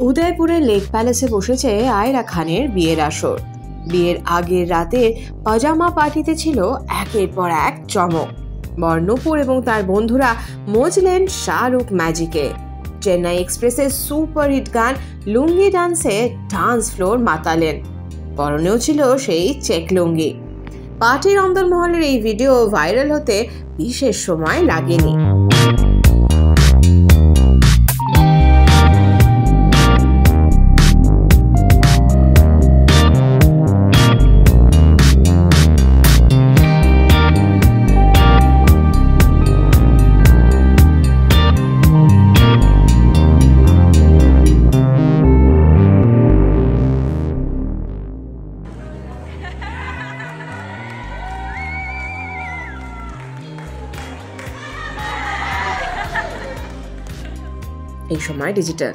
উদয়পুরের lake প্যালেসে বসেছে আয়রা খানের বিয়ের আসর। বিয়ের আগের রাতে পাজামা পার্টিতে ছিল একের পর এক চমক। বর্ণপুর এবং তার বন্ধুরা মজলেন শাহরুখ ম্যাজিকে। চেন্নাই এক্সপ্রেসের সুপারহিট গান লুঙ্গি ডান্সে ডান্স ফ্লোর মাতালেন। পরনেও ছিল সেই চেক লুঙ্গি। পার্টির অন্দরমহলের এই ভিডিও ভাইরাল হতে বিশেষ সময় লাগেনি। এই সময় ডিজিটাল